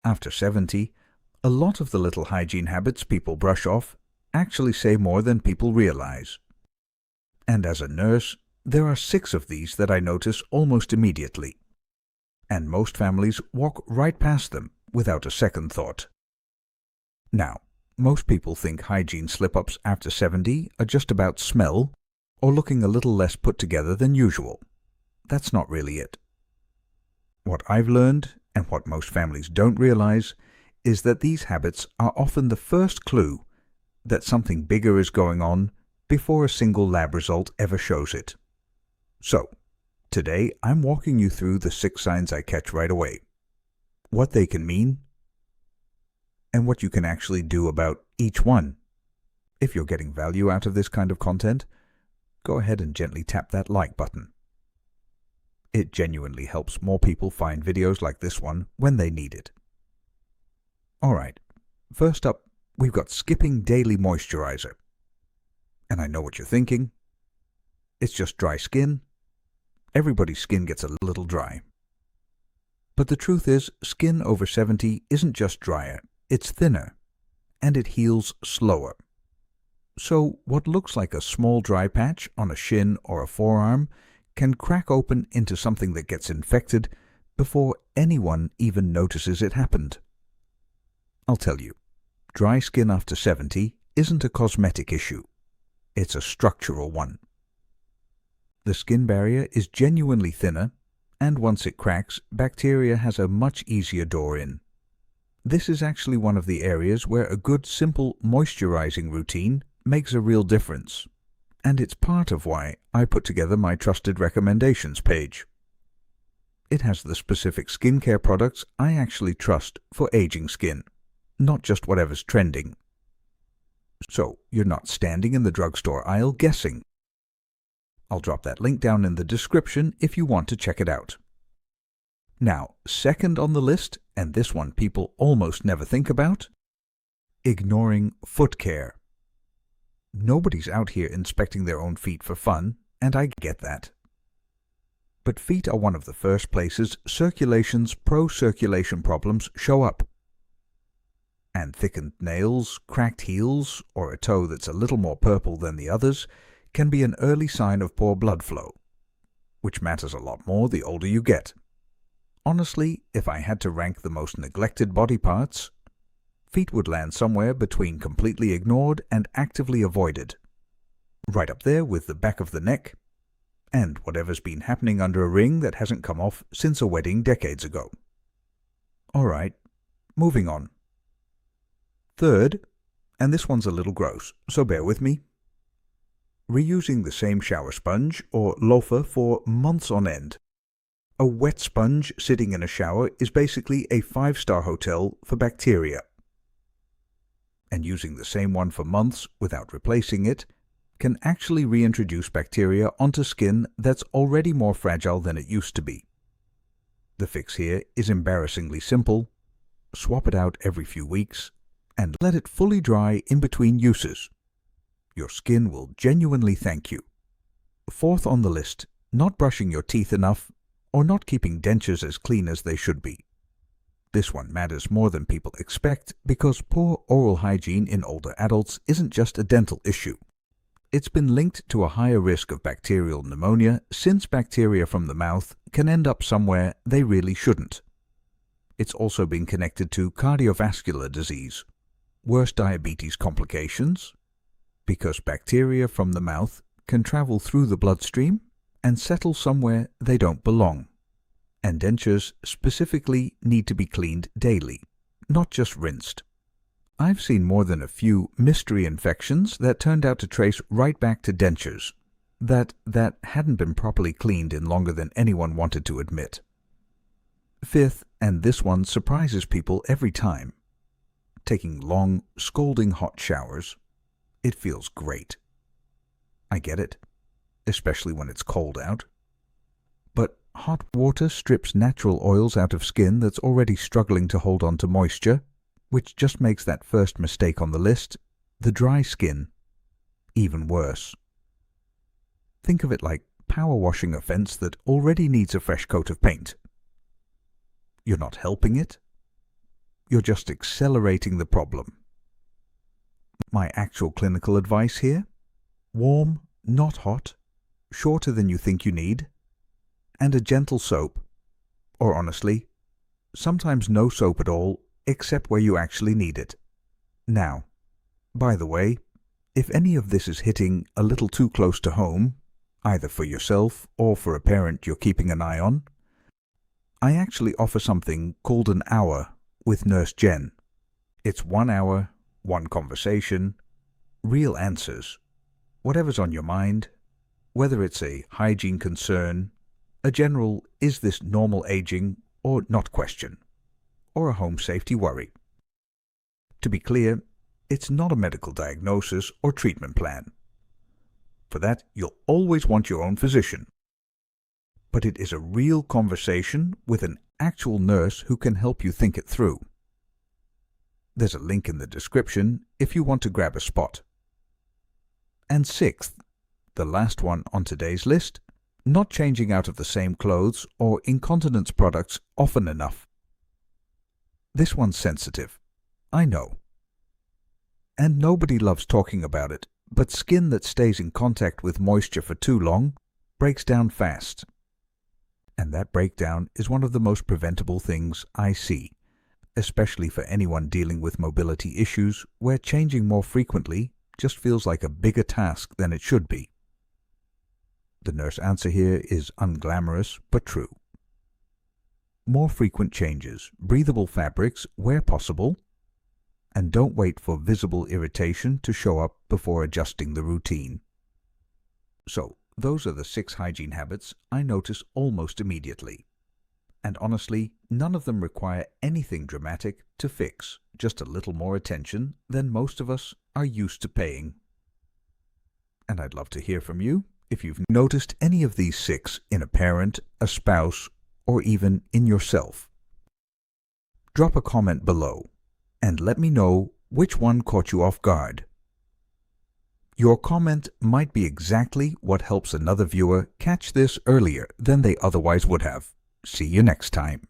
after 70, a lot of the little hygiene habits people brush off actually say more than people realize. And as a nurse, there are 6 of these that I notice almost immediately. And most families walk right past them without a second thought. Now, most people think hygiene slip-ups after 70 are just about smell or looking a little less put together than usual. That's not really it. What I've learned, and what most families don't realize, is that these habits are often the first clue that something bigger is going on before a single lab result ever shows it. So, today I'm walking you through the 6 signs I catch right away, what they can mean, and what you can actually do about each one. If you're getting value out of this kind of content, go ahead and gently tap that like button. It genuinely helps more people find videos like this one when they need it. Alright, first up, we've got skipping daily moisturizer. And I know what you're thinking. It's just dry skin. Everybody's skin gets a little dry. But the truth is, skin over 70 isn't just drier, it's thinner, and it heals slower. So what looks like a small dry patch on a shin or a forearm can crack open into something that gets infected before anyone even notices it happened. I'll tell you, dry skin after 70 isn't a cosmetic issue. It's a structural one. The skin barrier is genuinely thinner, and once it cracks, bacteria has a much easier door in. This is actually one of the areas where a good, simple moisturizing routine makes a real difference. And it's part of why I put together my trusted recommendations page. It has the specific skincare products I actually trust for aging skin, not just whatever's trending. So you're not standing in the drugstore aisle guessing. I'll drop that link down in the description if you want to check it out. Now, second on the list, and this one people almost never think about, ignoring foot care. Nobody's out here inspecting their own feet for fun, and I get that. But feet are one of the first places circulation's pro-circulation problems show up. And thickened nails, cracked heels, or a toe that's a little more purple than the others can be an early sign of poor blood flow, which matters a lot more the older you get. Honestly, if I had to rank the most neglected body parts, feet would land somewhere between completely ignored and actively avoided. Right up there with the back of the neck, and whatever's been happening under a ring that hasn't come off since a wedding decades ago. Alright, moving on. Third, and this one's a little gross, so bear with me. Reusing the same shower sponge or loafer for months on end. A wet sponge sitting in a shower is basically a 5-star hotel for bacteria. And using the same one for months without replacing it can actually reintroduce bacteria onto skin that's already more fragile than it used to be. The fix here is embarrassingly simple. Swap it out every few weeks and let it fully dry in between uses. Your skin will genuinely thank you. Fourth on the list, not brushing your teeth enough or not keeping dentures as clean as they should be. This one matters more than people expect because poor oral hygiene in older adults isn't just a dental issue. It's been linked to a higher risk of bacterial pneumonia since bacteria from the mouth can end up somewhere they really shouldn't. It's also been connected to cardiovascular disease, worse diabetes complications, because bacteria from the mouth can travel through the bloodstream and settle somewhere they don't belong. And dentures specifically need to be cleaned daily, not just rinsed. I've seen more than a few mystery infections that turned out to trace right back to dentures that hadn't been properly cleaned in longer than anyone wanted to admit. Fifth, and this one surprises people every time, taking long, scalding hot showers. It feels great. I get it, especially when it's cold out. But hot water strips natural oils out of skin that's already struggling to hold on to moisture, which just makes that first mistake on the list, the dry skin, even worse. Think of it like power washing a fence that already needs a fresh coat of paint. You're not helping it. you're just accelerating the problem. My actual clinical advice here? Warm, not hot, shorter than you think you need, and a gentle soap. Or honestly, sometimes no soap at all, except where you actually need it. Now, by the way, if any of this is hitting a little too close to home, either for yourself or for a parent you're keeping an eye on, I actually offer something called an hour with Nurse Jen. It's 1 hour, one conversation, real answers. Whatever's on your mind, whether it's a hygiene concern, a general is this normal aging or not question, or a home safety worry. To be clear, it's not a medical diagnosis or treatment plan. For that, you'll always want your own physician. But it is a real conversation with an actual nurse who can help you think it through. There's a link in the description if you want to grab a spot. And sixth, the last one on today's list, not changing out of the same clothes or incontinence products often enough. This one's sensitive, I know. And nobody loves talking about it, but skin that stays in contact with moisture for too long breaks down fast. And that breakdown is one of the most preventable things I see, especially for anyone dealing with mobility issues where changing more frequently just feels like a bigger task than it should be. The nurse answer here is unglamorous but true. More frequent changes, breathable fabrics where possible, and don't wait for visible irritation to show up before adjusting the routine. So, those are the 6 hygiene habits I notice almost immediately. And honestly, none of them require anything dramatic to fix, just a little more attention than most of us are used to paying. And I'd love to hear from you if you've noticed any of these 6 in a parent, a spouse, or even in yourself. Drop a comment below and let me know which one caught you off guard. Your comment might be exactly what helps another viewer catch this earlier than they otherwise would have. See you next time.